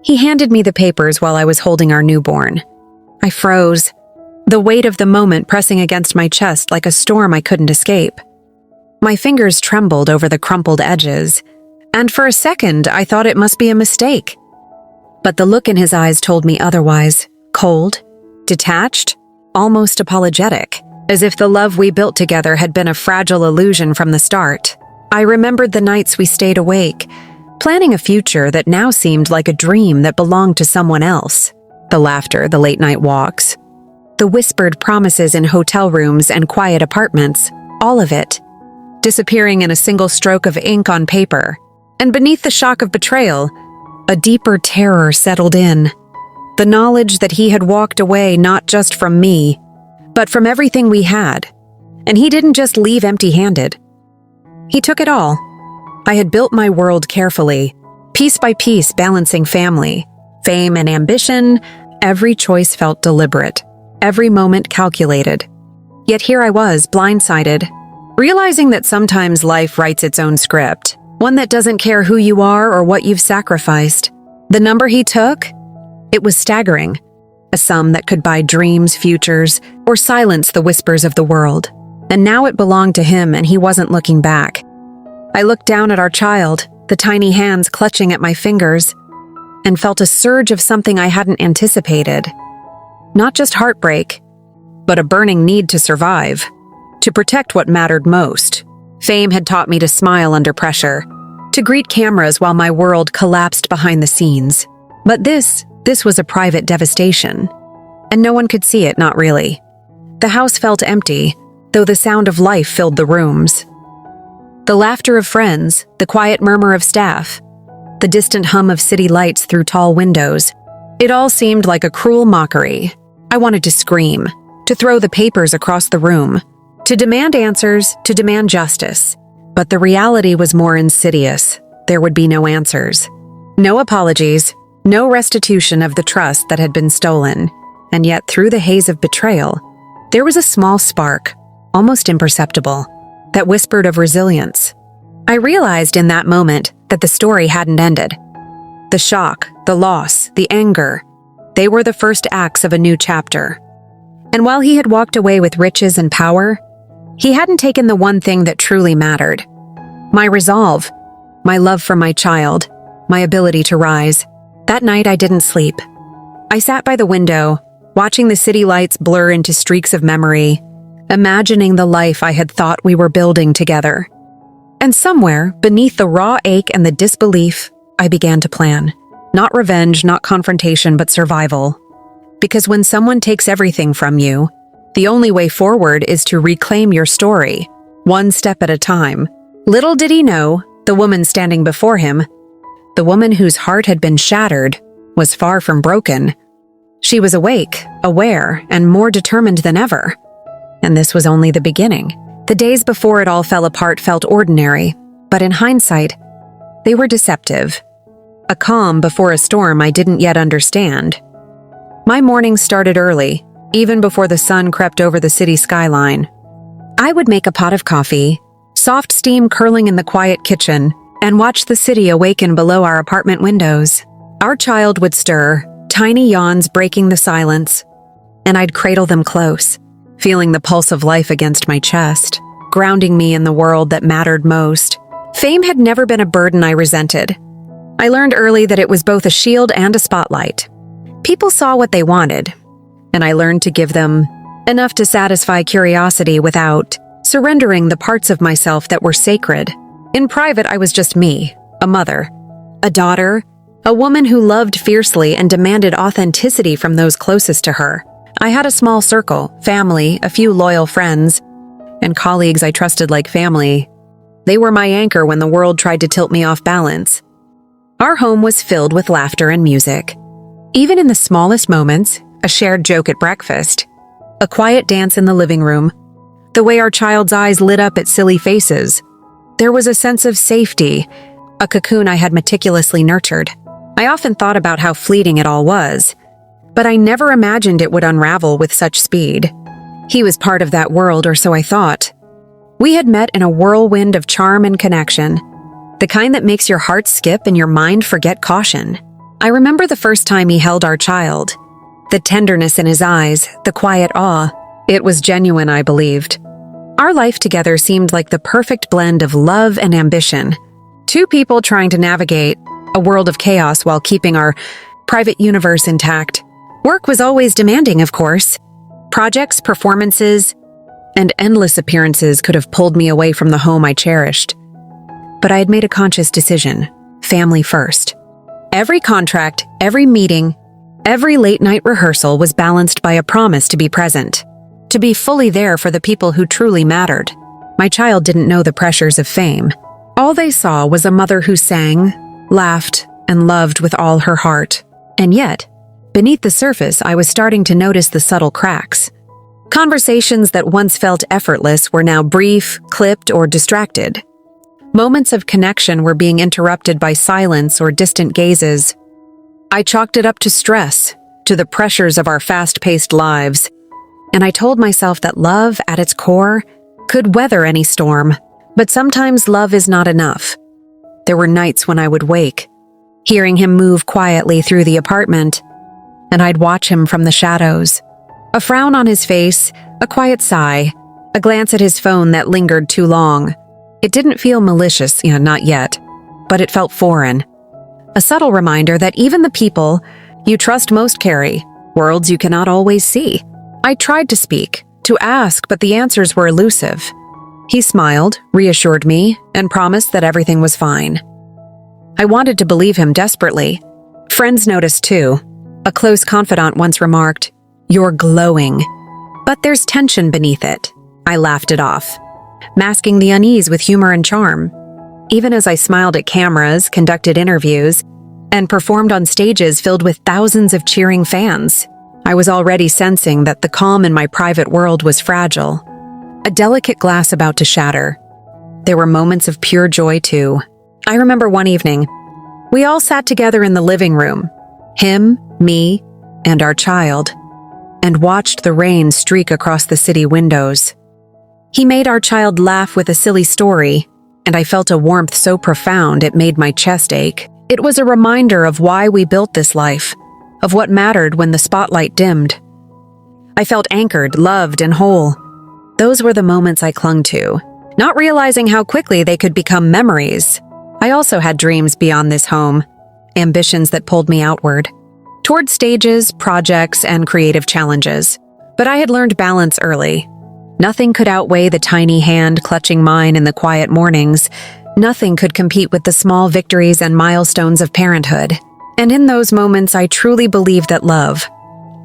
He handed me the papers while I was holding our newborn. I froze, the weight of the moment pressing against my chest like a storm I couldn't escape. My fingers trembled over the crumpled edges, and for a second I thought it must be a mistake. But the look in his eyes told me otherwise, cold, detached, almost apologetic, as if the love we built together had been a fragile illusion from the start. I remembered the nights we stayed awake, planning a future that now seemed like a dream that belonged to someone else. The laughter, the late-night walks, the whispered promises in hotel rooms and quiet apartments, all of it, disappearing in a single stroke of ink on paper. And beneath the shock of betrayal, a deeper terror settled in. The knowledge that he had walked away not just from me, but from everything we had. And he didn't just leave empty-handed. He took it all. I had built my world carefully, piece by piece balancing family, fame and ambition. Every choice felt deliberate, every moment calculated. Yet here I was, blindsided, realizing that sometimes life writes its own script, one that doesn't care who you are or what you've sacrificed. The number he took? It was staggering, a sum that could buy dreams, futures, or silence the whispers of the world. And now it belonged to him, and he wasn't looking back. I looked down at our child, the tiny hands clutching at my fingers, and felt a surge of something I hadn't anticipated. Not just heartbreak, but a burning need to survive, to protect what mattered most. Fame had taught me to smile under pressure, to greet cameras while my world collapsed behind the scenes. But this was a private devastation, and no one could see it, not really. The house felt empty, though the sound of life filled the rooms. The laughter of friends, the quiet murmur of staff, the distant hum of city lights through tall windows. It all seemed like a cruel mockery. I wanted to scream, to throw the papers across the room, to demand answers, to demand justice. But the reality was more insidious. There would be no answers. No apologies, no restitution of the trust that had been stolen. And yet, through the haze of betrayal, there was a small spark, almost imperceptible, that whispered of resilience. I realized in that moment that the story hadn't ended. The shock, the loss, the anger, they were the first acts of a new chapter. And while he had walked away with riches and power, he hadn't taken the one thing that truly mattered. My resolve, my love for my child, my ability to rise. That night I didn't sleep. I sat by the window, watching the city lights blur into streaks of memory, imagining the life I had thought we were building together. And somewhere, beneath the raw ache and the disbelief, I began to plan. Not revenge, not confrontation, but survival. Because when someone takes everything from you, the only way forward is to reclaim your story, one step at a time. Little did he know, the woman standing before him, the woman whose heart had been shattered, was far from broken. She was awake, aware, and more determined than ever. And this was only the beginning. The days before it all fell apart felt ordinary, but in hindsight, they were deceptive. A calm before a storm I didn't yet understand. My mornings started early, even before the sun crept over the city skyline. I would make a pot of coffee, soft steam curling in the quiet kitchen, and watch the city awaken below our apartment windows. Our child would stir, tiny yawns breaking the silence, and I'd cradle them close, feeling the pulse of life against my chest, grounding me in the world that mattered most. Fame had never been a burden I resented. I learned early that it was both a shield and a spotlight. People saw what they wanted, and I learned to give them enough to satisfy curiosity without surrendering the parts of myself that were sacred. In private, I was just me, a mother, a daughter, a woman who loved fiercely and demanded authenticity from those closest to her. I had a small circle, family, a few loyal friends, and colleagues I trusted like family. They were my anchor when the world tried to tilt me off balance. Our home was filled with laughter and music. Even in the smallest moments, a shared joke at breakfast, a quiet dance in the living room, the way our child's eyes lit up at silly faces, there was a sense of safety, a cocoon I had meticulously nurtured. I often thought about how fleeting it all was, but I never imagined it would unravel with such speed. He was part of that world, or so I thought. We had met in a whirlwind of charm and connection, the kind that makes your heart skip and your mind forget caution. I remember the first time he held our child. The tenderness in his eyes, the quiet awe. It was genuine, I believed. Our life together seemed like the perfect blend of love and ambition. Two people trying to navigate a world of chaos while keeping our private universe intact. Work was always demanding, of course. Projects, performances, and endless appearances could have pulled me away from the home I cherished. But I had made a conscious decision: family first. Every contract, every meeting, every late-night rehearsal was balanced by a promise to be present, to be fully there for the people who truly mattered. My child didn't know the pressures of fame. All they saw was a mother who sang, laughed, and loved with all her heart. And yet, beneath the surface, I was starting to notice the subtle cracks. Conversations that once felt effortless were now brief, clipped, or distracted. Moments of connection were being interrupted by silence or distant gazes. I chalked it up to stress, to the pressures of our fast-paced lives, and I told myself that love, at its core, could weather any storm. But sometimes love is not enough. There were nights when I would wake, hearing him move quietly through the apartment, and I'd watch him from the shadows. A frown on his face, a quiet sigh, a glance at his phone that lingered too long. It didn't feel malicious, not yet, but it felt foreign. A subtle reminder that even the people you trust most carry worlds you cannot always see. I tried to speak, to ask, but the answers were elusive. He smiled, reassured me, and promised that everything was fine. I wanted to believe him desperately. Friends noticed too. A close confidant once remarked, "You're glowing." But there's tension beneath it. I laughed it off, masking the unease with humor and charm. Even as I smiled at cameras, conducted interviews, and performed on stages filled with thousands of cheering fans, I was already sensing that the calm in my private world was fragile. A delicate glass about to shatter. There were moments of pure joy, too. I remember one evening, we all sat together in the living room, him, me, and our child, and watched the rain streak across the city windows. He made our child laugh with a silly story, and I felt a warmth so profound it made my chest ache. It was a reminder of why we built this life, of what mattered when the spotlight dimmed. I felt anchored, loved, and whole. Those were the moments I clung to, not realizing how quickly they could become memories. I also had dreams beyond this home, ambitions that pulled me outward, toward stages, projects, and creative challenges. But I had learned balance early. Nothing could outweigh the tiny hand clutching mine in the quiet mornings. Nothing could compete with the small victories and milestones of parenthood. And in those moments, I truly believed that love,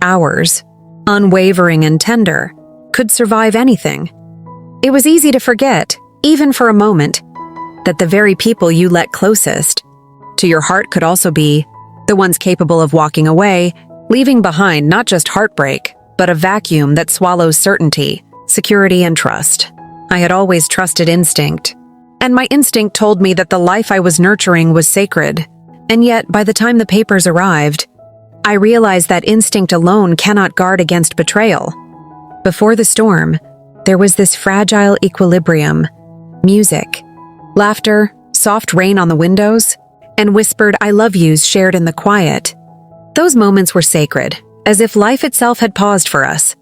ours, unwavering and tender, could survive anything. It was easy to forget, even for a moment, that the very people you let closest to your heart could also be the ones capable of walking away, leaving behind not just heartbreak, but a vacuum that swallows certainty, security, and trust. I had always trusted instinct, and my instinct told me that the life I was nurturing was sacred. And yet, by the time the papers arrived, I realized that instinct alone cannot guard against betrayal. Before the storm, there was this fragile equilibrium: music, laughter, soft rain on the windows, and whispered "I love yous" shared in the quiet. Those moments were sacred, as if life itself had paused for us.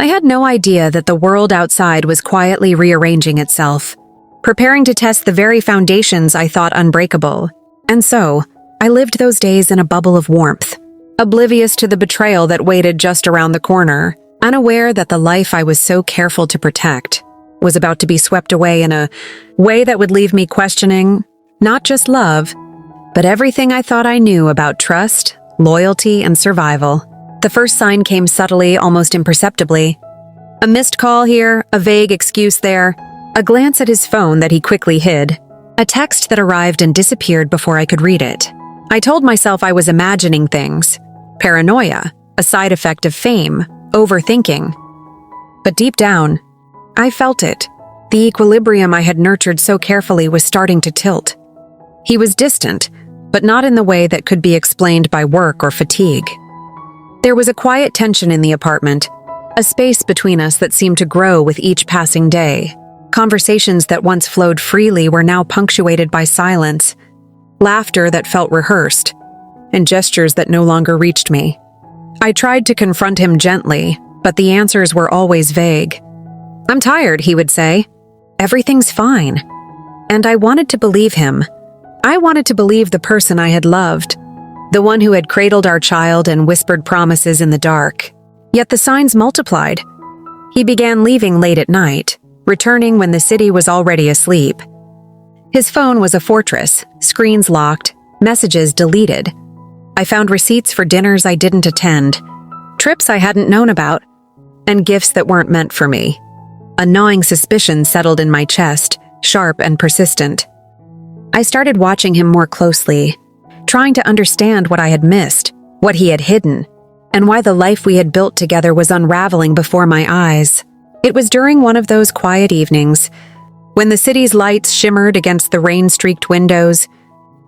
I had no idea that the world outside was quietly rearranging itself, preparing to test the very foundations I thought unbreakable. And so, I lived those days in a bubble of warmth, oblivious to the betrayal that waited just around the corner, unaware that the life I was so careful to protect was about to be swept away in a way that would leave me questioning not just love, but everything I thought I knew about trust, loyalty, and survival. The first sign came subtly, almost imperceptibly. A missed call here, a vague excuse there, a glance at his phone that he quickly hid, a text that arrived and disappeared before I could read it. I told myself I was imagining things, paranoia, a side effect of fame, overthinking. But deep down, I felt it. The equilibrium I had nurtured so carefully was starting to tilt. He was distant, but not in the way that could be explained by work or fatigue. There was a quiet tension in the apartment, a space between us that seemed to grow with each passing day. Conversations that once flowed freely were now punctuated by silence, laughter that felt rehearsed, and gestures that no longer reached me. I tried to confront him gently, but the answers were always vague. "I'm tired," he would say. "Everything's fine." And I wanted to believe him. I wanted to believe the person I had loved, the one who had cradled our child and whispered promises in the dark. Yet the signs multiplied. He began leaving late at night, returning when the city was already asleep. His phone was a fortress, screens locked, messages deleted. I found receipts for dinners I didn't attend, trips I hadn't known about, and gifts that weren't meant for me. A gnawing suspicion settled in my chest, sharp and persistent. I started watching him more closely, trying to understand what I had missed, what he had hidden, and why the life we had built together was unraveling before my eyes. It was during one of those quiet evenings, when the city's lights shimmered against the rain-streaked windows,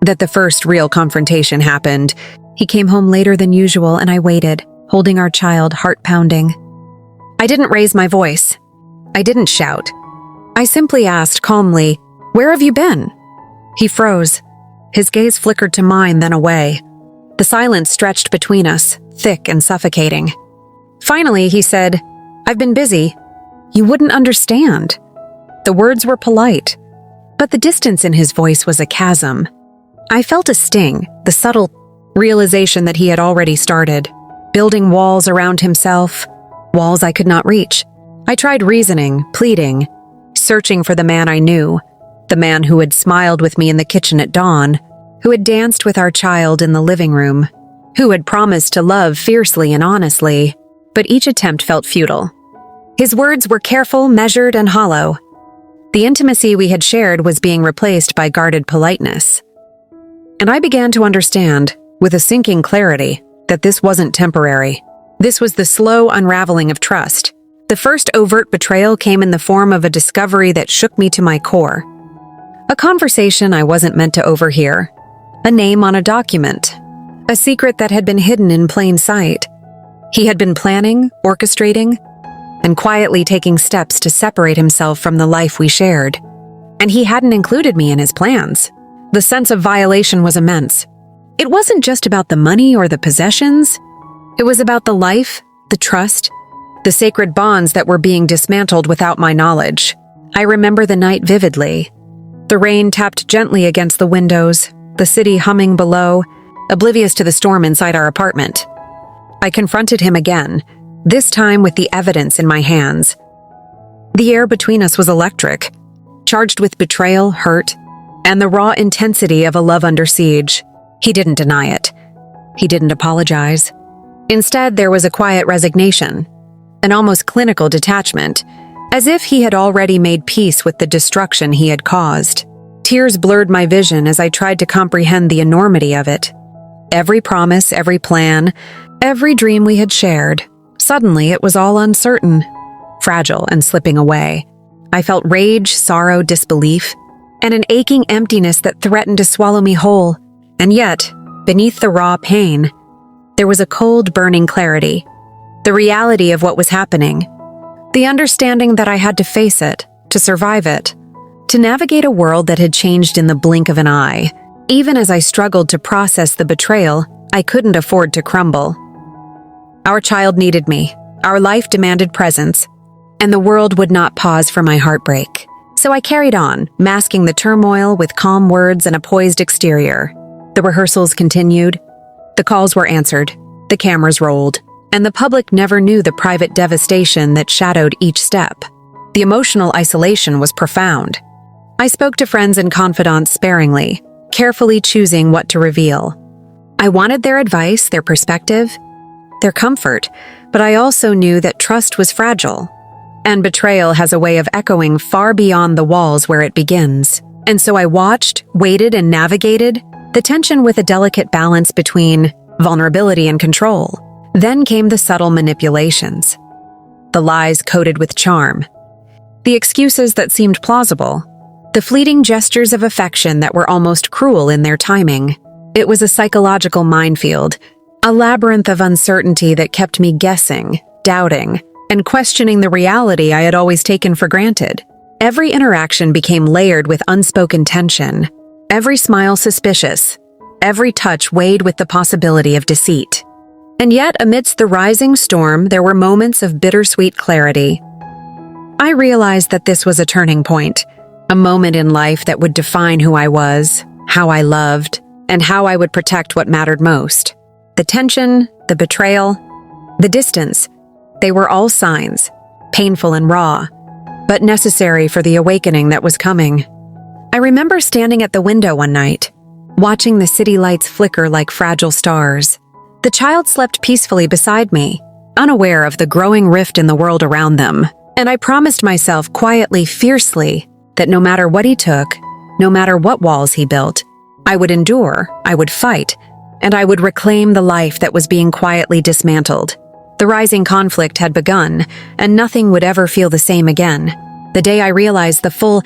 that the first real confrontation happened. He came home later than usual, and I waited, holding our child, heart pounding. I didn't raise my voice. I didn't shout. I simply asked calmly, "Where have you been?" He froze. His gaze flickered to mine, then away. The silence stretched between us, thick and suffocating. Finally, he said, "I've been busy. You wouldn't understand." The words were polite, but the distance in his voice was a chasm. I felt a sting, the subtle realization that he had already started, building walls around himself, walls I could not reach. I tried reasoning, pleading, searching for the man I knew, the man who had smiled with me in the kitchen at dawn, who had danced with our child in the living room, who had promised to love fiercely and honestly, but each attempt felt futile. His words were careful, measured, and hollow. The intimacy we had shared was being replaced by guarded politeness. And I began to understand, with a sinking clarity, that this wasn't temporary. This was the slow unraveling of trust. The first overt betrayal came in the form of a discovery that shook me to my core. A conversation I wasn't meant to overhear. A name on a document. A secret that had been hidden in plain sight. He had been planning, orchestrating, and quietly taking steps to separate himself from the life we shared. And he hadn't included me in his plans. The sense of violation was immense. It wasn't just about the money or the possessions. It was about the life, the trust, the sacred bonds that were being dismantled without my knowledge. I remember the night vividly. The rain tapped gently against the windows, the city humming below, oblivious to the storm inside our apartment. I confronted him again, this time with the evidence in my hands. The air between us was electric, charged with betrayal, hurt, and the raw intensity of a love under siege. He didn't deny it. He didn't apologize. Instead, there was a quiet resignation, an almost clinical detachment, as if he had already made peace with the destruction he had caused. Tears blurred my vision as I tried to comprehend the enormity of it. Every promise, every plan, every dream we had shared. Suddenly, it was all uncertain, fragile, and slipping away. I felt rage, sorrow, disbelief, and an aching emptiness that threatened to swallow me whole. And yet, beneath the raw pain, there was a cold, burning clarity. The reality of what was happening. The understanding that I had to face it, to survive it, to navigate a world that had changed in the blink of an eye. Even as I struggled to process the betrayal, I couldn't afford to crumble. Our child needed me, our life demanded presence, and the world would not pause for my heartbreak. So I carried on, masking the turmoil with calm words and a poised exterior. The rehearsals continued. The calls were answered, the cameras rolled, and the public never knew the private devastation that shadowed each step. The emotional isolation was profound. I spoke to friends and confidants sparingly, carefully choosing what to reveal. I wanted their advice, their perspective, their comfort, but I also knew that trust was fragile, and betrayal has a way of echoing far beyond the walls where it begins. And so I watched, waited, and navigated the tension with a delicate balance between vulnerability and control. Then came the subtle manipulations, the lies coated with charm, the excuses that seemed plausible, the fleeting gestures of affection that were almost cruel in their timing. It was a psychological minefield, a labyrinth of uncertainty that kept me guessing, doubting, and questioning the reality I had always taken for granted. Every interaction became layered with unspoken tension, every smile suspicious, every touch weighed with the possibility of deceit. And yet, amidst the rising storm, there were moments of bittersweet clarity. I realized that this was a turning point, a moment in life that would define who I was, how I loved, and how I would protect what mattered most. The tension, the betrayal, the distance, they were all signs, painful and raw, but necessary for the awakening that was coming. I remember standing at the window one night, watching the city lights flicker like fragile stars. The child slept peacefully beside me, unaware of the growing rift in the world around them, and I promised myself quietly, fiercely, that no matter what he took, no matter what walls he built, I would endure, I would fight, and I would reclaim the life that was being quietly dismantled. The rising conflict had begun, and nothing would ever feel the same again. The day I realized the full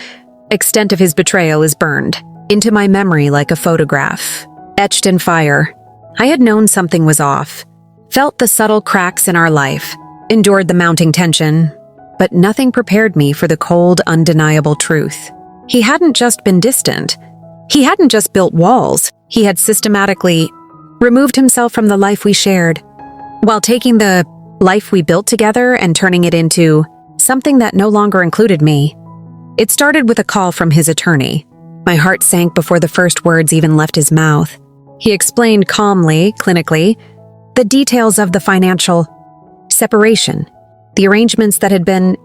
extent of his betrayal is burned into my memory like a photograph, etched in fire. I had known something was off, felt the subtle cracks in our life, endured the mounting tension, but nothing prepared me for the cold, undeniable truth. He hadn't just been distant. He hadn't just built walls. He had systematically removed himself from the life we shared, while taking the life we built together and turning it into something that no longer included me. It started with a call from his attorney. My heart sank before the first words even left his mouth. He explained calmly, clinically, the details of the financial separation, the arrangements that had been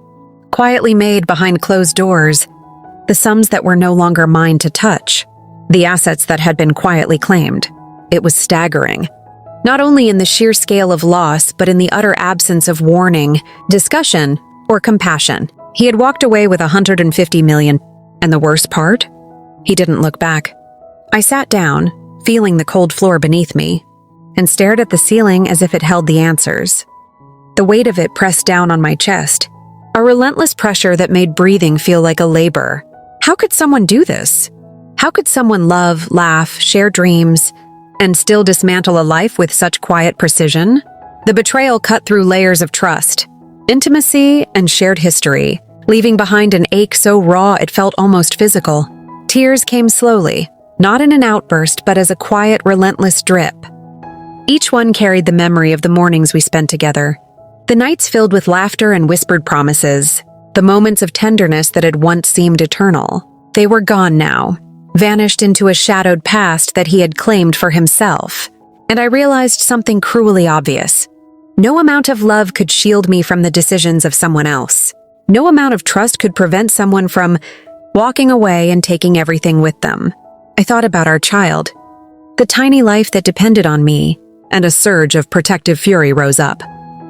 quietly made behind closed doors, the sums that were no longer mine to touch, the assets that had been quietly claimed. It was staggering, not only in the sheer scale of loss, but in the utter absence of warning, discussion, or compassion. He had walked away with $150 million, and the worst part? He didn't look back. I sat down, feeling the cold floor beneath me, and stared at the ceiling as if it held the answers. The weight of it pressed down on my chest, a relentless pressure that made breathing feel like a labor. How could someone do this? How could someone love, laugh, share dreams, and still dismantle a life with such quiet precision? The betrayal cut through layers of trust, intimacy, and shared history, leaving behind an ache so raw it felt almost physical. Tears came slowly, not in an outburst, but as a quiet, relentless drip. Each one carried the memory of the mornings we spent together, the nights filled with laughter and whispered promises, the moments of tenderness that had once seemed eternal. They were gone now, vanished into a shadowed past that he had claimed for himself. And I realized something cruelly obvious. No amount of love could shield me from the decisions of someone else. No amount of trust could prevent someone from walking away and taking everything with them. I thought about our child, the tiny life that depended on me, and a surge of protective fury rose up.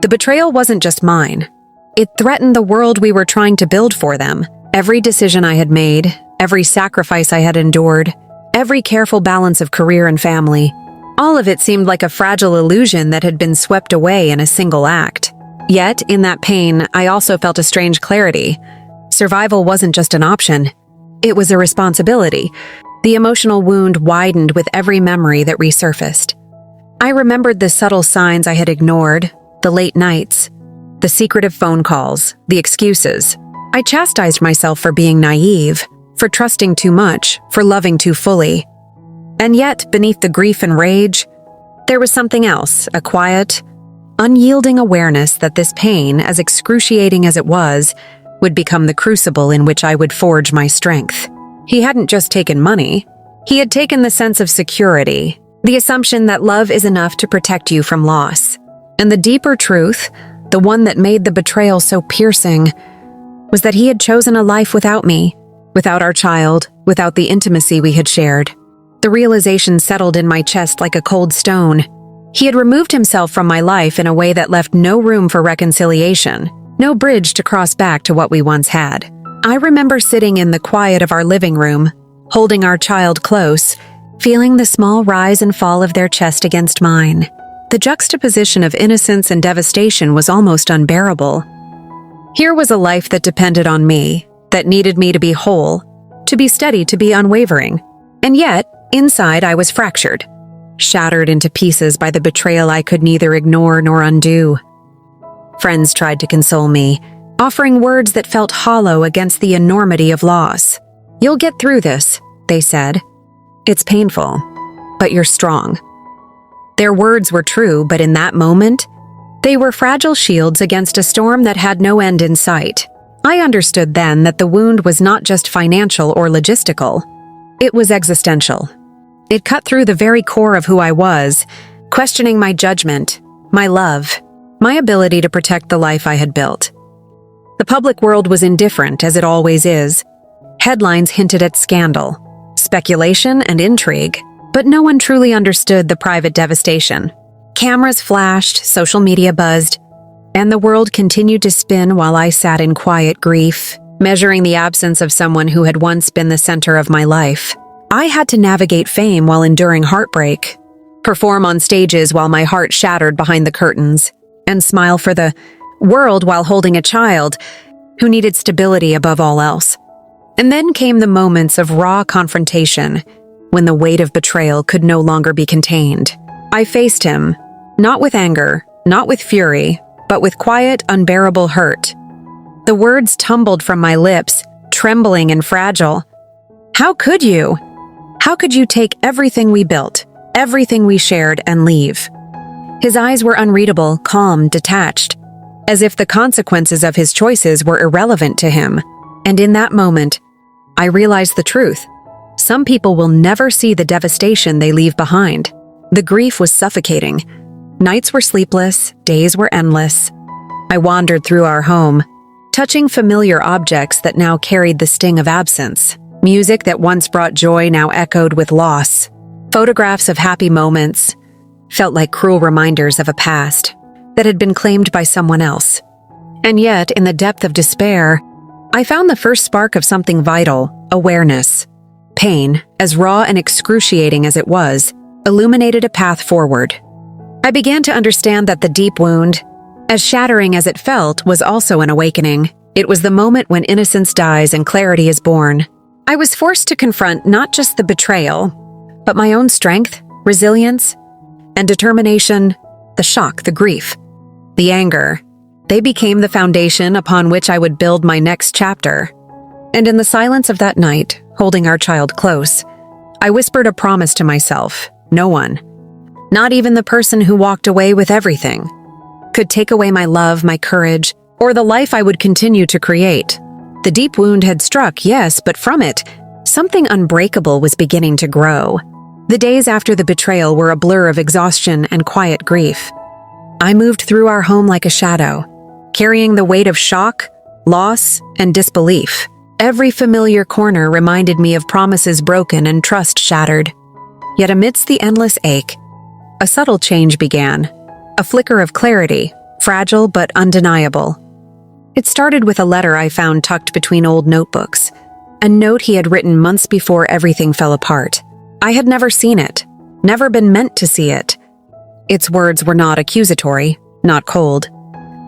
The betrayal wasn't just mine. It threatened the world we were trying to build for them. Every decision I had made, every sacrifice I had endured, every careful balance of career and family, all of it seemed like a fragile illusion that had been swept away in a single act. Yet, in that pain, I also felt a strange clarity. Survival wasn't just an option. It was a responsibility. The emotional wound widened with every memory that resurfaced. I remembered the subtle signs I had ignored, the late nights, the secretive phone calls, the excuses. I chastised myself for being naive, for trusting too much, for loving too fully. And yet, beneath the grief and rage, there was something else, a quiet, unyielding awareness that this pain, as excruciating as it was, would become the crucible in which I would forge my strength. He hadn't just taken money. He had taken the sense of security, the assumption that love is enough to protect you from loss. And the deeper truth, the one that made the betrayal so piercing, was that he had chosen a life without me, without our child, without the intimacy we had shared. The realization settled in my chest like a cold stone. He had removed himself from my life in a way that left no room for reconciliation, no bridge to cross back to what we once had. I remember sitting in the quiet of our living room, holding our child close, feeling the small rise and fall of their chest against mine. The juxtaposition of innocence and devastation was almost unbearable. Here was a life that depended on me, that needed me to be whole, to be steady, to be unwavering. And yet, inside I was fractured, shattered into pieces by the betrayal I could neither ignore nor undo. Friends tried to console me, offering words that felt hollow against the enormity of loss. "You'll get through this," they said. "It's painful, but you're strong." Their words were true, but in that moment, they were fragile shields against a storm that had no end in sight. I understood then that the wound was not just financial or logistical. It was existential. It cut through the very core of who I was, questioning my judgment, my love, my ability to protect the life I had built. The public world was indifferent, as it always is. Headlines hinted at scandal, speculation, and intrigue, but no one truly understood the private devastation. Cameras flashed, social media buzzed, and the world continued to spin while I sat in quiet grief, measuring the absence of someone who had once been the center of my life. I had to navigate fame while enduring heartbreak, perform on stages while my heart shattered behind the curtains, and smile for the world while holding a child who needed stability above all else. And then came the moments of raw confrontation, when the weight of betrayal could no longer be contained. I faced him, not with anger, not with fury, but with quiet, unbearable hurt. The words tumbled from my lips, trembling and fragile. "How could you? How could you take everything we built, everything we shared, and leave?" His eyes were unreadable, calm, detached, as if the consequences of his choices were irrelevant to him. And in that moment, I realized the truth. Some people will never see the devastation they leave behind. The grief was suffocating. Nights were sleepless, days were endless. I wandered through our home, touching familiar objects that now carried the sting of absence. Music that once brought joy now echoed with loss. Photographs of happy moments felt like cruel reminders of a past that had been claimed by someone else. And yet, in the depth of despair, I found the first spark of something vital: awareness. Pain, as raw and excruciating as it was, illuminated a path forward. I began to understand that the deep wound, as shattering as it felt, was also an awakening. It was the moment when innocence dies and clarity is born. I was forced to confront not just the betrayal, but my own strength, resilience, and determination, the shock, the grief, the anger. They became the foundation upon which I would build my next chapter. And in the silence of that night, holding our child close, I whispered a promise to myself: no one, not even the person who walked away with everything, could take away my love, my courage, or the life I would continue to create. The deep wound had struck, yes, but from it, something unbreakable was beginning to grow. The days after the betrayal were a blur of exhaustion and quiet grief. I moved through our home like a shadow, carrying the weight of shock, loss, and disbelief. Every familiar corner reminded me of promises broken and trust shattered. Yet amidst the endless ache, a subtle change began, a flicker of clarity, fragile but undeniable. It started with a letter I found tucked between old notebooks, a note he had written months before everything fell apart. I had never seen it, never been meant to see it. Its words were not accusatory, not cold,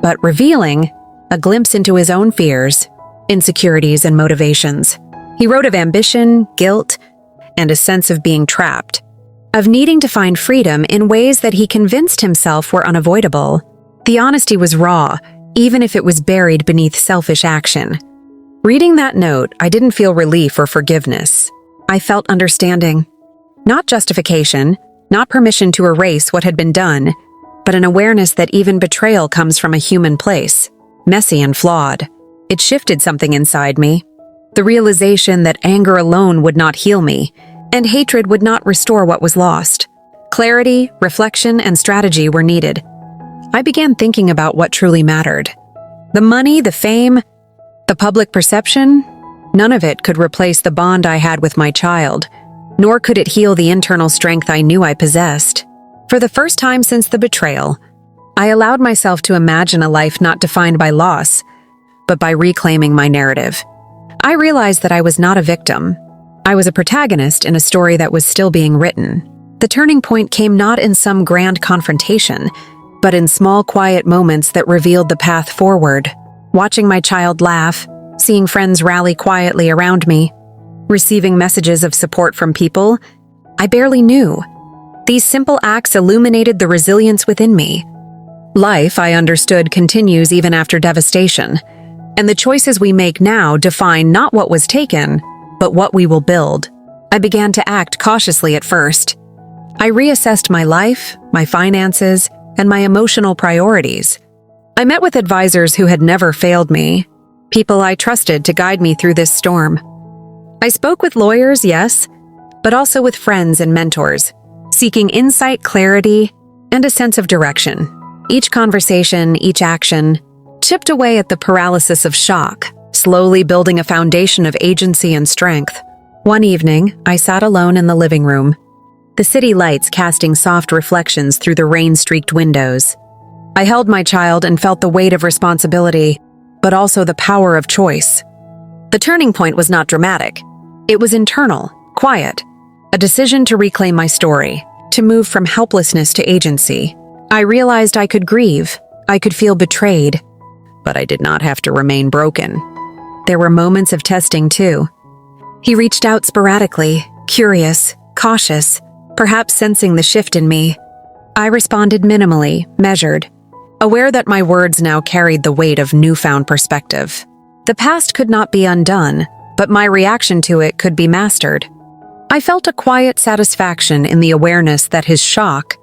but revealing, a glimpse into his own fears, insecurities, and motivations. He wrote of ambition, guilt, and a sense of being trapped, of needing to find freedom in ways that he convinced himself were unavoidable. The honesty was raw, even if it was buried beneath selfish action. Reading that note, I didn't feel relief or forgiveness. I felt understanding. Not justification, not permission to erase what had been done, but an awareness that even betrayal comes from a human place, messy and flawed. It shifted something inside me. The realization that anger alone would not heal me, and hatred would not restore what was lost. Clarity, reflection, and strategy were needed. I began thinking about what truly mattered. The money, the fame, the public perception, none of it could replace the bond I had with my child, nor could it heal the internal strength I knew I possessed. For the first time since the betrayal, I allowed myself to imagine a life not defined by loss, but by reclaiming my narrative. I realized that I was not a victim. I was a protagonist in a story that was still being written. The turning point came not in some grand confrontation, but in small, quiet moments that revealed the path forward. Watching my child laugh, seeing friends rally quietly around me, receiving messages of support from people I barely knew. These simple acts illuminated the resilience within me. Life, I understood, continues even after devastation, and the choices we make now define not what was taken, but what we will build. I began to act cautiously at first. I reassessed my life, my finances, and my emotional priorities. I met with advisors who had never failed me, people I trusted to guide me through this storm. I spoke with lawyers, yes, but also with friends and mentors, seeking insight, clarity, and a sense of direction. Each conversation, each action, chipped away at the paralysis of shock, slowly building a foundation of agency and strength. One evening, I sat alone in the living room, the city lights casting soft reflections through the rain-streaked windows. I held my child and felt the weight of responsibility, but also the power of choice. The turning point was not dramatic. It was internal, quiet, a decision to reclaim my story, to move from helplessness to agency. I realized I could grieve, I could feel betrayed, but I did not have to remain broken. There were moments of testing too. He reached out sporadically, curious, cautious, perhaps sensing the shift in me. I responded minimally, measured, aware that my words now carried the weight of newfound perspective. The past could not be undone, but my reaction to it could be mastered. I felt a quiet satisfaction in the awareness that his shock,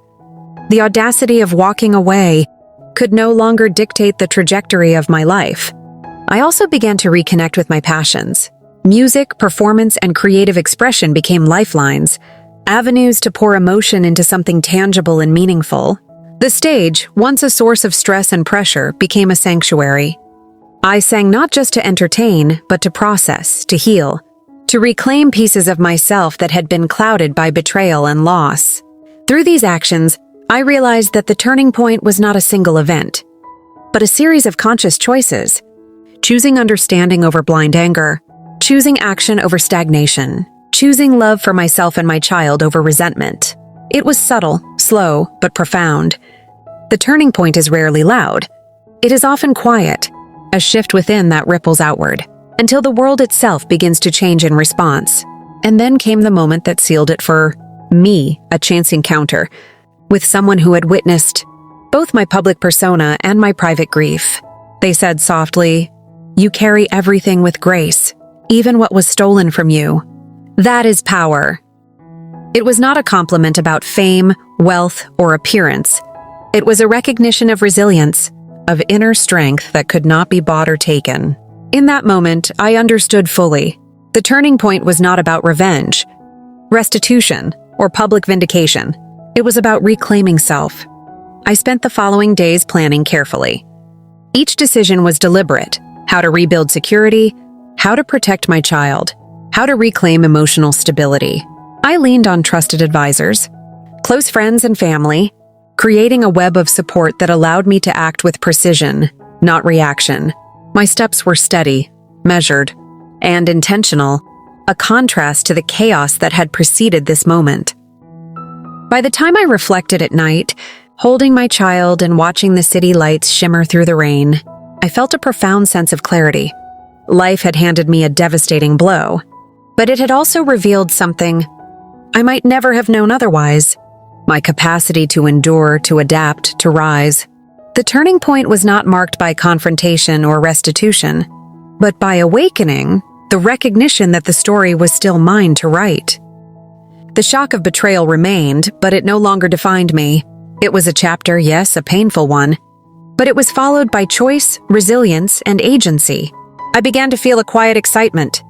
the audacity of walking away, could no longer dictate the trajectory of my life. I also began to reconnect with my passions. Music, performance, and creative expression became lifelines, avenues to pour emotion into something tangible and meaningful. The stage, once a source of stress and pressure, became a sanctuary. I sang not just to entertain, but to process, to heal, to reclaim pieces of myself that had been clouded by betrayal and loss. Through these actions, I realized that the turning point was not a single event, but a series of conscious choices, choosing understanding over blind anger, choosing action over stagnation, choosing love for myself and my child over resentment. It was subtle, slow, but profound. The turning point is rarely loud. It is often quiet, a shift within that ripples outward, until the world itself begins to change in response. And then came the moment that sealed it for me, a chance encounter with someone who had witnessed both my public persona and my private grief. They said softly, "You carry everything with grace, even what was stolen from you. That is power." It was not a compliment about fame, wealth, or appearance. It was a recognition of resilience, of inner strength that could not be bought or taken. In that moment, I understood fully. The turning point was not about revenge, restitution, or public vindication. It was about reclaiming self. I spent the following days planning carefully. Each decision was deliberate: how to rebuild security, how to protect my child, how to reclaim emotional stability. I leaned on trusted advisors, close friends and family, creating a web of support that allowed me to act with precision, not reaction. My steps were steady, measured, and intentional, a contrast to the chaos that had preceded this moment. By the time I reflected at night, holding my child and watching the city lights shimmer through the rain, I felt a profound sense of clarity. Life had handed me a devastating blow, but it had also revealed something I might never have known otherwise: my capacity to endure, to adapt, to rise. The turning point was not marked by confrontation or restitution, but by awakening, the recognition that the story was still mine to write. The shock of betrayal remained, but it no longer defined me. It was a chapter, yes, a painful one, but it was followed by choice, resilience, and agency. I began to feel a quiet excitement,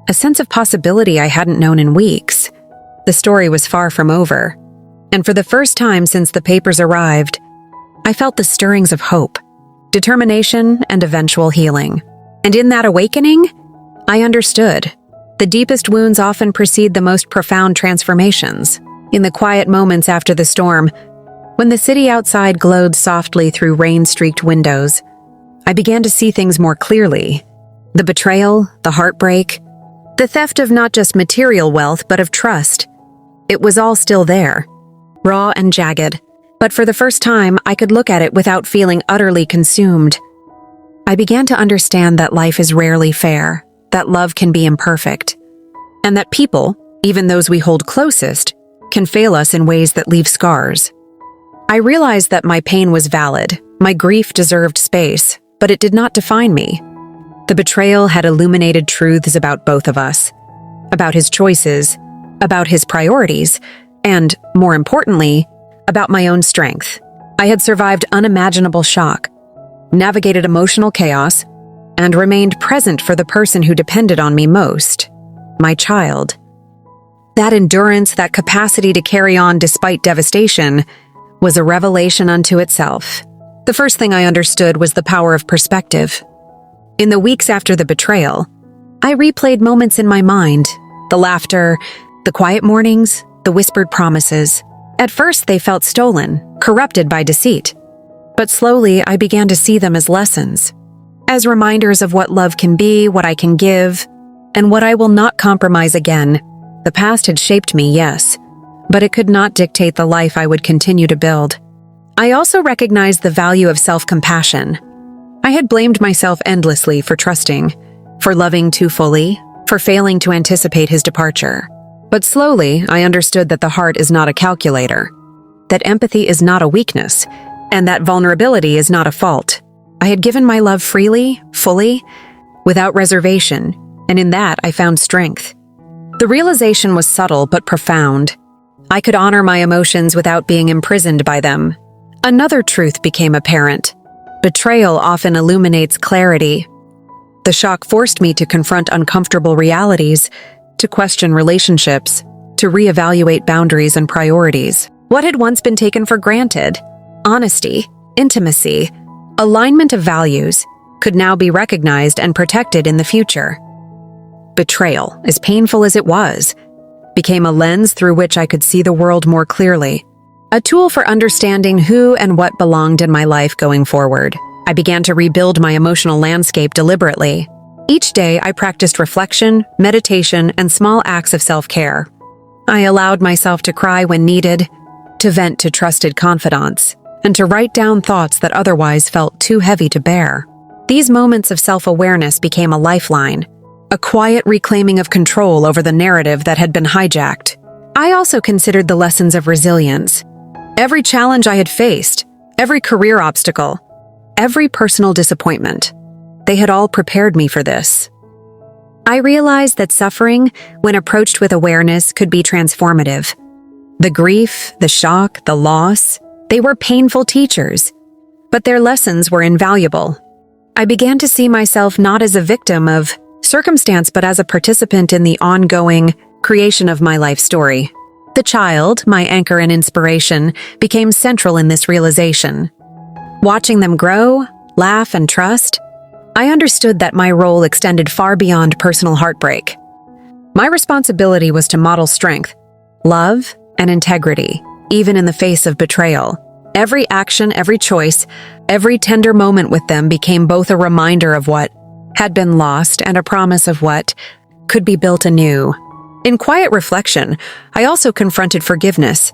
a sense of possibility I hadn't known in weeks. The story was far from over, and for the first time since the papers arrived, I felt the stirrings of hope, determination, and eventual healing. And in that awakening, I understood. The deepest wounds often precede the most profound transformations. In the quiet moments after the storm, when the city outside glowed softly through rain-streaked windows, I began to see things more clearly. The betrayal, the heartbreak, the theft of not just material wealth but of trust. It was all still there, raw and jagged, but for the first time I could look at it without feeling utterly consumed. I began to understand that life is rarely fair, that love can be imperfect, and that people, even those we hold closest, can fail us in ways that leave scars. I realized that my pain was valid, my grief deserved space, but it did not define me. The betrayal had illuminated truths about both of us, about his choices, about his priorities, and, more importantly, about my own strength. I had survived unimaginable shock, navigated emotional chaos, and remained present for the person who depended on me most, my child. That endurance, that capacity to carry on despite devastation, was a revelation unto itself. The first thing I understood was the power of perspective. In the weeks after the betrayal, I replayed moments in my mind, the laughter, the quiet mornings, the whispered promises. At first, they felt stolen, corrupted by deceit. But slowly, I began to see them as lessons, as reminders of what love can be, what I can give, and what I will not compromise again. The past had shaped me, yes, but it could not dictate the life I would continue to build. I also recognized the value of self-compassion. I had blamed myself endlessly for trusting, for loving too fully, for failing to anticipate his departure. But slowly, I understood that the heart is not a calculator, that empathy is not a weakness, and that vulnerability is not a fault. I had given my love freely, fully, without reservation, and in that I found strength. The realization was subtle but profound. I could honor my emotions without being imprisoned by them. Another truth became apparent. Betrayal often illuminates clarity. The shock forced me to confront uncomfortable realities, to question relationships, to reevaluate boundaries and priorities. What had once been taken for granted, honesty, intimacy, alignment of values, could now be recognized and protected in the future. Betrayal, as painful as it was, became a lens through which I could see the world more clearly, a tool for understanding who and what belonged in my life going forward. I began to rebuild my emotional landscape deliberately. Each day, I practiced reflection, meditation, and small acts of self-care. I allowed myself to cry when needed, to vent to trusted confidants, and to write down thoughts that otherwise felt too heavy to bear. These moments of self-awareness became a lifeline, a quiet reclaiming of control over the narrative that had been hijacked. I also considered the lessons of resilience. Every challenge I had faced, every career obstacle, every personal disappointment, they had all prepared me for this. I realized that suffering, when approached with awareness, could be transformative. The grief, the shock, the loss, they were painful teachers, but their lessons were invaluable. I began to see myself not as a victim of circumstance, but as a participant in the ongoing creation of my life story. The child, my anchor and inspiration, became central in this realization. Watching them grow, laugh, and trust, I understood that my role extended far beyond personal heartbreak. My responsibility was to model strength, love, and integrity, even in the face of betrayal. Every action, every choice, every tender moment with them became both a reminder of what had been lost and a promise of what could be built anew. In quiet reflection, I also confronted forgiveness,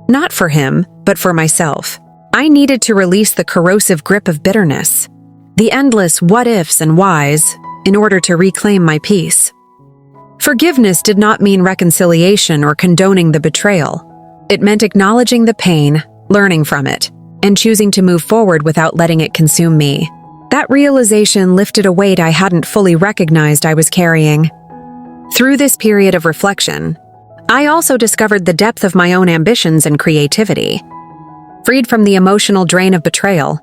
not for him, but for myself. I needed to release the corrosive grip of bitterness, the endless what-ifs and whys, in order to reclaim my peace. Forgiveness did not mean reconciliation or condoning the betrayal. It meant acknowledging the pain, learning from it, and choosing to move forward without letting it consume me. That realization lifted a weight I hadn't fully recognized I was carrying. Through this period of reflection, I also discovered the depth of my own ambitions and creativity. Freed from the emotional drain of betrayal,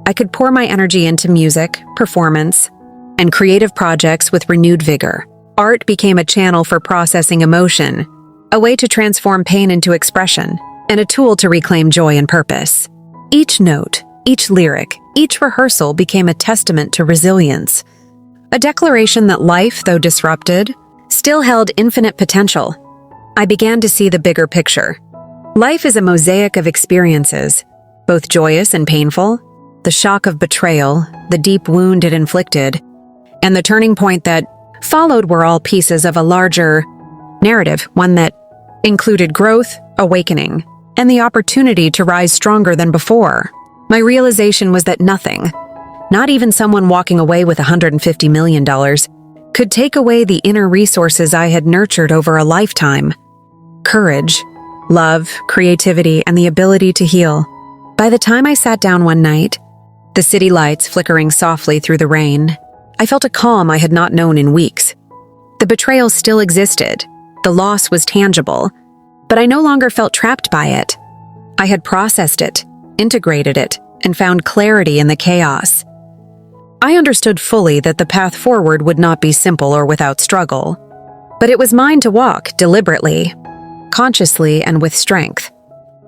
I could pour my energy into music, performance, and creative projects with renewed vigor. Art became a channel for processing emotion, a way to transform pain into expression, and a tool to reclaim joy and purpose. Each note, each lyric, each rehearsal became a testament to resilience, a declaration that life, though disrupted, still held infinite potential. I began to see the bigger picture. Life is a mosaic of experiences, both joyous and painful, the shock of betrayal, the deep wound it inflicted, and the turning point that followed were all pieces of a larger narrative, one that included growth, awakening, and the opportunity to rise stronger than before. My realization was that nothing, not even someone walking away with $150 million, could take away the inner resources I had nurtured over a lifetime. Courage, love, creativity, and the ability to heal. By the time I sat down one night, the city lights flickering softly through the rain, I felt a calm I had not known in weeks. The betrayal still existed, the loss was tangible, but I no longer felt trapped by it. I had processed it, integrated it, and found clarity in the chaos. I understood fully that the path forward would not be simple or without struggle, but it was mine to walk deliberately, consciously, and with strength.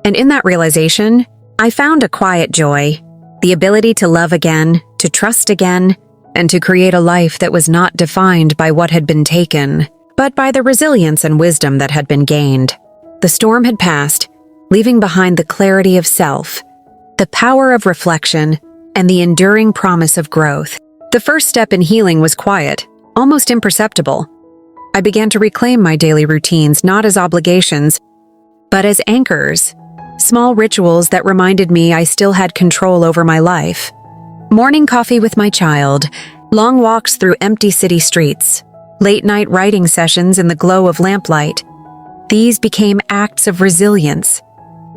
And in that realization, I found a quiet joy, the ability to love again, to trust again, and to create a life that was not defined by what had been taken, but by the resilience and wisdom that had been gained. The storm had passed, leaving behind the clarity of self, the power of reflection, and the enduring promise of growth. The first step in healing was quiet, almost imperceptible. I began to reclaim my daily routines not as obligations, but as anchors, small rituals that reminded me I still had control over my life. Morning coffee with my child, long walks through empty city streets, late-night writing sessions in the glow of lamplight. These became acts of resilience,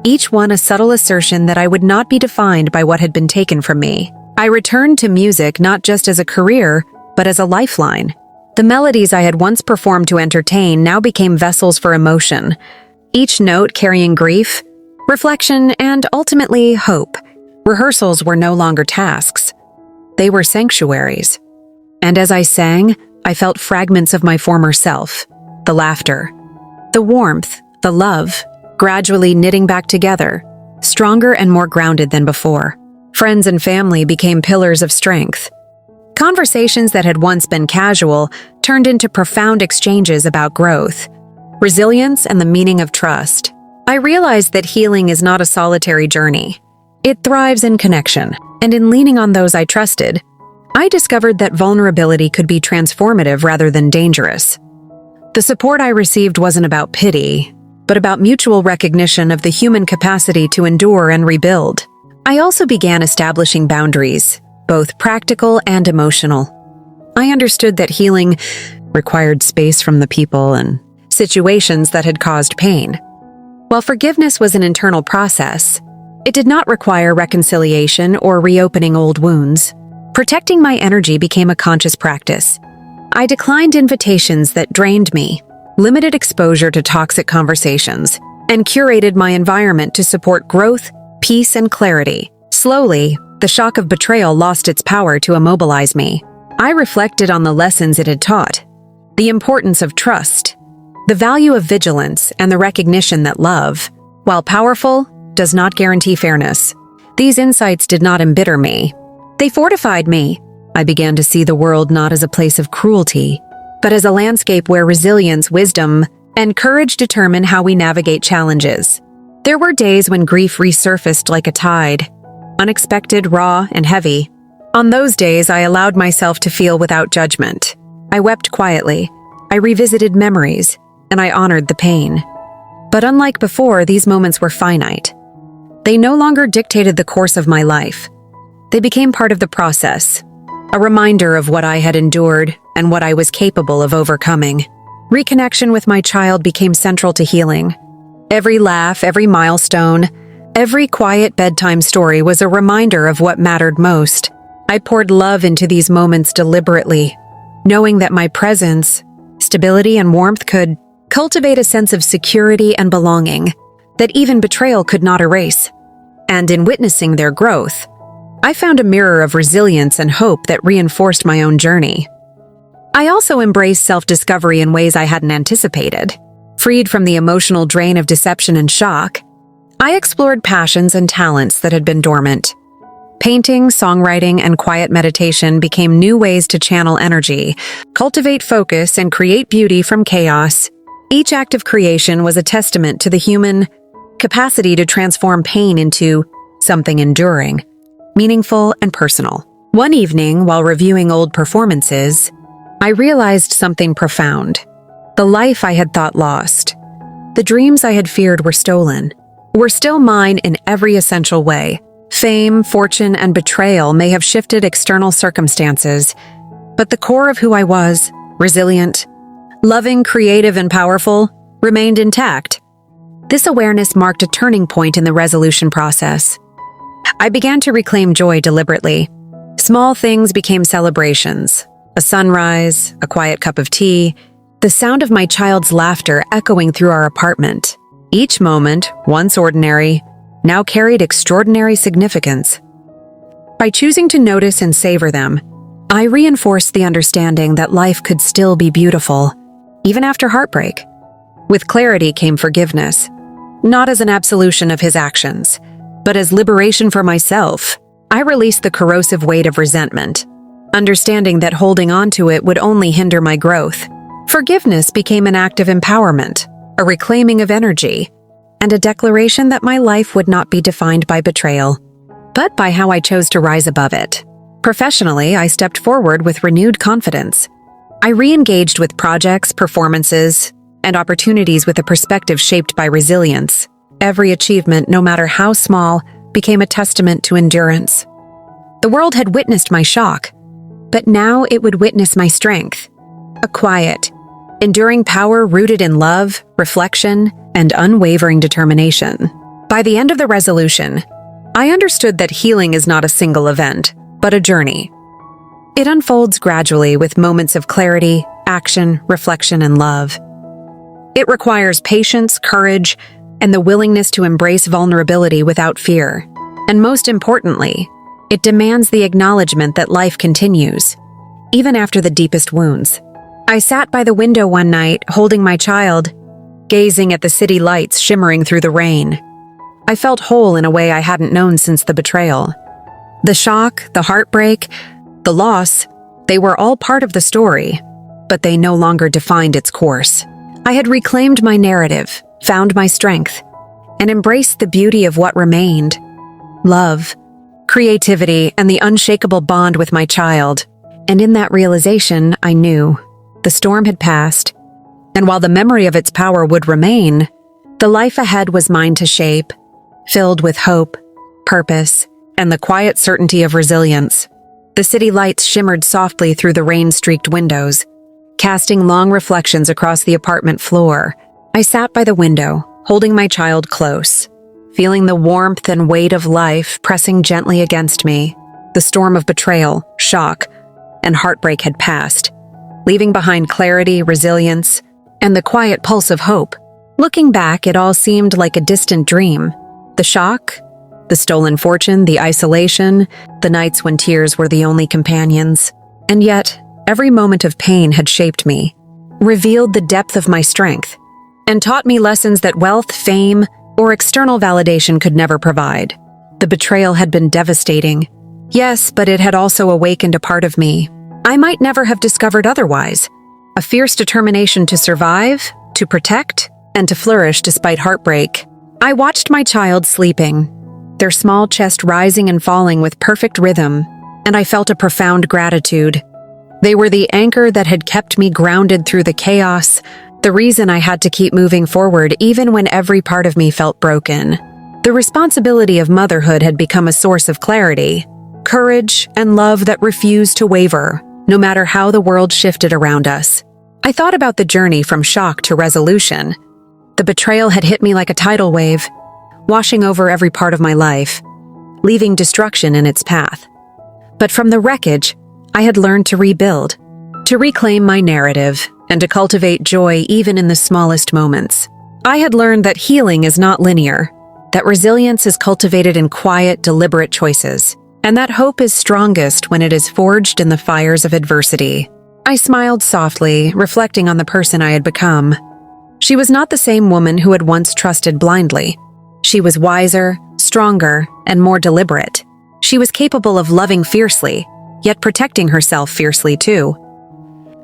each one a subtle assertion that I would not be defined by what had been taken from me. I returned to music not just as a career, but as a lifeline. The melodies I had once performed to entertain now became vessels for emotion, each note carrying grief, reflection, and ultimately hope. Rehearsals were no longer tasks. They were sanctuaries. And as I sang, I felt fragments of my former self, the laughter, the warmth, the love, gradually knitting back together, stronger and more grounded than before. Friends and family became pillars of strength. Conversations that had once been casual turned into profound exchanges about growth, resilience, and the meaning of trust. I realized that healing is not a solitary journey. It thrives in connection, and in leaning on those I trusted, I discovered that vulnerability could be transformative rather than dangerous. The support I received wasn't about pity, but about mutual recognition of the human capacity to endure and rebuild. I also began establishing boundaries, both practical and emotional. I understood that healing required space from the people and situations that had caused pain. While forgiveness was an internal process, it did not require reconciliation or reopening old wounds. Protecting my energy became a conscious practice. I declined invitations that drained me, limited exposure to toxic conversations, and curated my environment to support growth, peace, and clarity. Slowly, the shock of betrayal lost its power to immobilize me. I reflected on the lessons it had taught, the importance of trust, the value of vigilance, and the recognition that love, while powerful, does not guarantee fairness. These insights did not embitter me. They fortified me. I began to see the world not as a place of cruelty, but as a landscape where resilience, wisdom, and courage determine how we navigate challenges. There were days when grief resurfaced like a tide, unexpected, raw, and heavy. On those days, I allowed myself to feel without judgment. I wept quietly, I revisited memories, and I honored the pain. But unlike before, these moments were finite. They no longer dictated the course of my life. They became part of the process, a reminder of what I had endured and what I was capable of overcoming. Reconnection with my child became central to healing. Every laugh, every milestone, every quiet bedtime story was a reminder of what mattered most. I poured love into these moments deliberately, knowing that my presence, stability, and warmth could cultivate a sense of security and belonging that even betrayal could not erase. And in witnessing their growth, I found a mirror of resilience and hope that reinforced my own journey. I also embraced self-discovery in ways I hadn't anticipated. Freed from the emotional drain of deception and shock, I explored passions and talents that had been dormant. Painting, songwriting, and quiet meditation became new ways to channel energy, cultivate focus, and create beauty from chaos. Each act of creation was a testament to the human capacity to transform pain into something enduring, meaningful, and personal. One evening, while reviewing old performances, I realized something profound. The life I had thought lost, the dreams I had feared were stolen, were still mine in every essential way. Fame, fortune, and betrayal may have shifted external circumstances, but the core of who I was, resilient, loving, creative, and powerful, remained intact. This awareness marked a turning point in the resolution process. I began to reclaim joy deliberately. Small things became celebrations. A sunrise, a quiet cup of tea, the sound of my child's laughter echoing through our apartment. Each moment, once ordinary, now carried extraordinary significance. By choosing to notice and savor them, I reinforced the understanding that life could still be beautiful, even after heartbreak. With clarity came forgiveness, not as an absolution of his actions, but as liberation for myself. I released the corrosive weight of resentment, understanding that holding on to it would only hinder my growth. Forgiveness became an act of empowerment, a reclaiming of energy, and a declaration that my life would not be defined by betrayal, but by how I chose to rise above it. Professionally, I stepped forward with renewed confidence. I re-engaged with projects, performances, and opportunities with a perspective shaped by resilience. Every achievement, no matter how small, became a testament to endurance. The world had witnessed my shock, but now it would witness my strength. A quiet, enduring power rooted in love, reflection, and unwavering determination. By the end of the resolution, I understood that healing is not a single event, but a journey. It unfolds gradually with moments of clarity, action, reflection, and love. It requires patience, courage, and the willingness to embrace vulnerability without fear. And most importantly, it demands the acknowledgement that life continues, even after the deepest wounds. I sat by the window one night, holding my child, gazing at the city lights shimmering through the rain. I felt whole in a way I hadn't known since the betrayal. The shock, the heartbreak, the loss, they were all part of the story, but they no longer defined its course. I had reclaimed my narrative, found my strength, and embraced the beauty of what remained: love, creativity, and the unshakable bond with my child. And in that realization, I knew the storm had passed, and while the memory of its power would remain, the life ahead was mine to shape, filled with hope, purpose, and the quiet certainty of resilience. The city lights shimmered softly through the rain-streaked windows, casting long reflections across the apartment floor. I sat by the window, holding my child close, feeling the warmth and weight of life pressing gently against me. The storm of betrayal, shock, and heartbreak had passed, leaving behind clarity, resilience, and the quiet pulse of hope. Looking back, it all seemed like a distant dream. The shock, the stolen fortune, the isolation, the nights when tears were the only companions. And yet, every moment of pain had shaped me, revealed the depth of my strength, and taught me lessons that wealth, fame, or external validation could never provide. The betrayal had been devastating. Yes, but it had also awakened a part of me I might never have discovered otherwise. A fierce determination to survive, to protect, and to flourish despite heartbreak. I watched my child sleeping, their small chest rising and falling with perfect rhythm, and I felt a profound gratitude. They were the anchor that had kept me grounded through the chaos, the reason I had to keep moving forward even when every part of me felt broken. The responsibility of motherhood had become a source of clarity, courage, and love that refused to waver, no matter how the world shifted around us. I thought about the journey from shock to resolution. The betrayal had hit me like a tidal wave, washing over every part of my life, leaving destruction in its path. But from the wreckage, I had learned to rebuild, to reclaim my narrative, and to cultivate joy even in the smallest moments. I had learned that healing is not linear, that resilience is cultivated in quiet, deliberate choices, and that hope is strongest when it is forged in the fires of adversity. I smiled softly, reflecting on the person I had become. She was not the same woman who had once trusted blindly. She was wiser, stronger, and more deliberate. She was capable of loving fiercely, yet protecting herself fiercely too.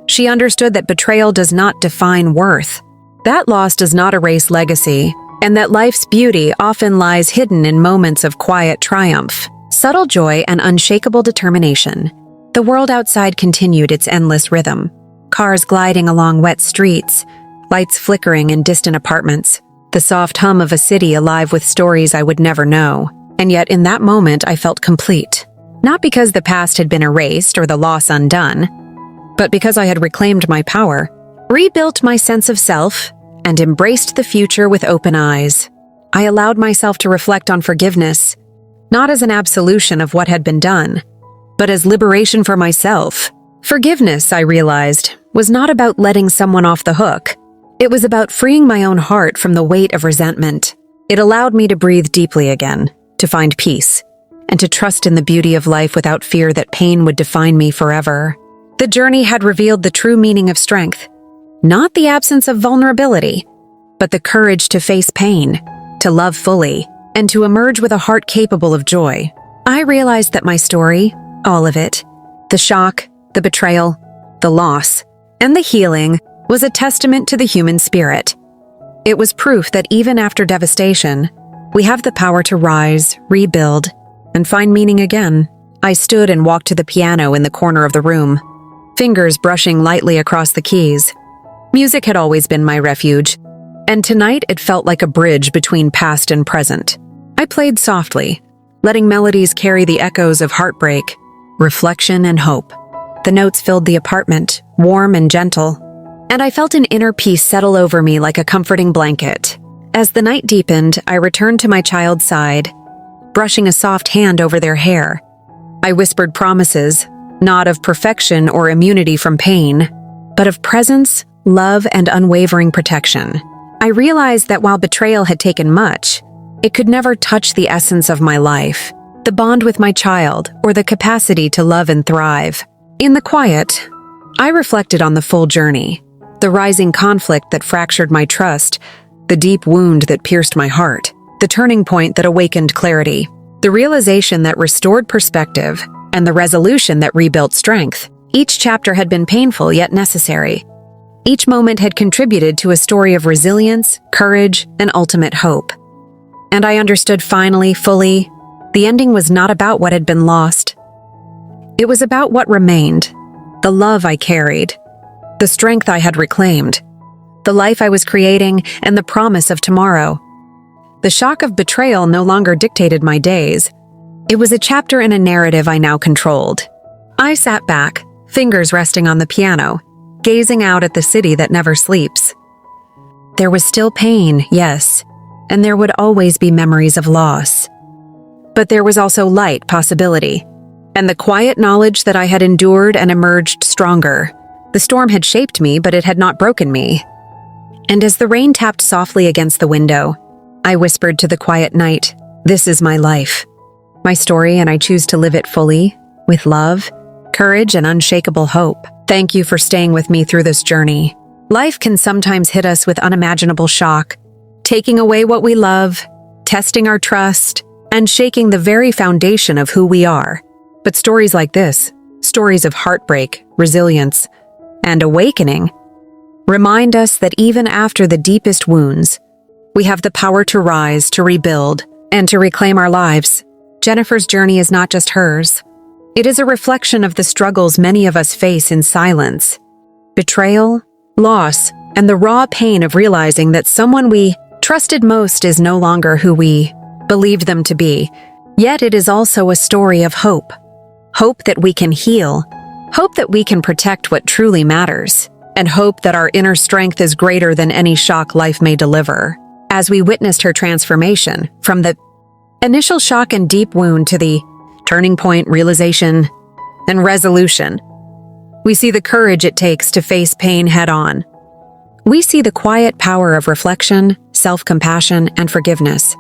She understood that betrayal does not define worth, that loss does not erase legacy, and that life's beauty often lies hidden in moments of quiet triumph, subtle joy, and unshakable determination. The world outside continued its endless rhythm. Cars gliding along wet streets, lights flickering in distant apartments, the soft hum of a city alive with stories I would never know. And yet in that moment I felt complete. Not because the past had been erased or the loss undone, but because I had reclaimed my power, rebuilt my sense of self, and embraced the future with open eyes. I allowed myself to reflect on forgiveness, not as an absolution of what had been done, but as liberation for myself. Forgiveness, I realized, was not about letting someone off the hook. It was about freeing my own heart from the weight of resentment. It allowed me to breathe deeply again, to find peace, and to trust in the beauty of life without fear that pain would define me forever. The journey had revealed the true meaning of strength, not the absence of vulnerability, but the courage to face pain, to love fully, and to emerge with a heart capable of joy. I realized that my story, all of it, the shock, the betrayal, the loss, and the healing, was a testament to the human spirit. It was proof that even after devastation, we have the power to rise, rebuild, and find meaning again. I stood and walked to the piano in the corner of the room, fingers brushing lightly across the keys. Music had always been my refuge, and tonight it felt like a bridge between past and present. I played softly, letting melodies carry the echoes of heartbreak, reflection, and hope. The notes filled the apartment, warm and gentle, and I felt an inner peace settle over me like a comforting blanket. As the night deepened, I returned to my child's side, brushing a soft hand over their hair. I whispered promises, not of perfection or immunity from pain, but of presence, love, and unwavering protection. I realized that while betrayal had taken much, it could never touch the essence of my life, the bond with my child, or the capacity to love and thrive. In the quiet, I reflected on the full journey, the rising conflict that fractured my trust, the deep wound that pierced my heart, the turning point that awakened clarity, the realization that restored perspective, and the resolution that rebuilt strength. Each chapter had been painful yet necessary. Each moment had contributed to a story of resilience, courage, and ultimate hope. And I understood finally, fully, the ending was not about what had been lost. It was about what remained, the love I carried, the strength I had reclaimed, the life I was creating, and the promise of tomorrow. The shock of betrayal no longer dictated my days. It was a chapter in a narrative I now controlled. I sat back, fingers resting on the piano, gazing out at the city that never sleeps. There was still pain, yes, and there would always be memories of loss. But there was also light, possibility, and the quiet knowledge that I had endured and emerged stronger. The storm had shaped me, but it had not broken me. And as the rain tapped softly against the window, I whispered to the quiet night, "This is my life, my story, and I choose to live it fully, with love, courage, and unshakable hope. Thank you for staying with me through this journey." Life can sometimes hit us with unimaginable shock, taking away what we love, testing our trust, and shaking the very foundation of who we are. But stories like this, stories of heartbreak, resilience, and awakening, remind us that even after the deepest wounds, we have the power to rise, to rebuild, and to reclaim our lives. Jennifer's journey is not just hers. It is a reflection of the struggles many of us face in silence. Betrayal, loss, and the raw pain of realizing that someone we trusted most is no longer who we believed them to be. Yet it is also a story of hope. Hope that we can heal, hope that we can protect what truly matters, and hope that our inner strength is greater than any shock life may deliver. As we witnessed her transformation, from the initial shock and deep wound to the turning point, realization, and resolution, we see the courage it takes to face pain head-on. We see the quiet power of reflection, self-compassion, and forgiveness.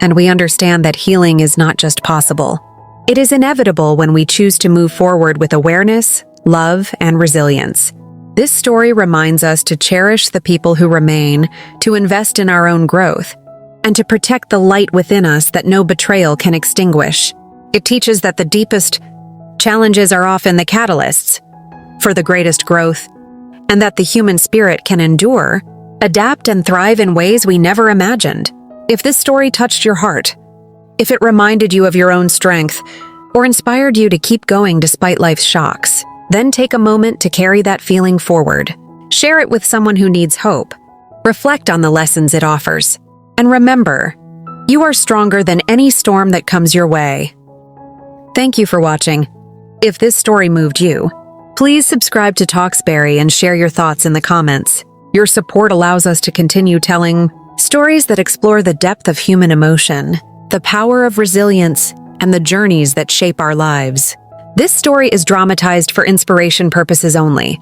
And we understand that healing is not just possible. It is inevitable when we choose to move forward with awareness, love, and resilience. This story reminds us to cherish the people who remain, to invest in our own growth, and to protect the light within us that no betrayal can extinguish. It teaches that the deepest challenges are often the catalysts for the greatest growth, and that the human spirit can endure, adapt, and thrive in ways we never imagined. If this story touched your heart, if it reminded you of your own strength, or inspired you to keep going despite life's shocks, then take a moment to carry that feeling forward. Share it with someone who needs hope. Reflect on the lessons it offers. And remember, you are stronger than any storm that comes your way. Thank you for watching. If this story moved you, please subscribe to TalksBerry and share your thoughts in the comments. Your support allows us to continue telling stories that explore the depth of human emotion, the power of resilience, and the journeys that shape our lives. This story is dramatized for inspiration purposes only.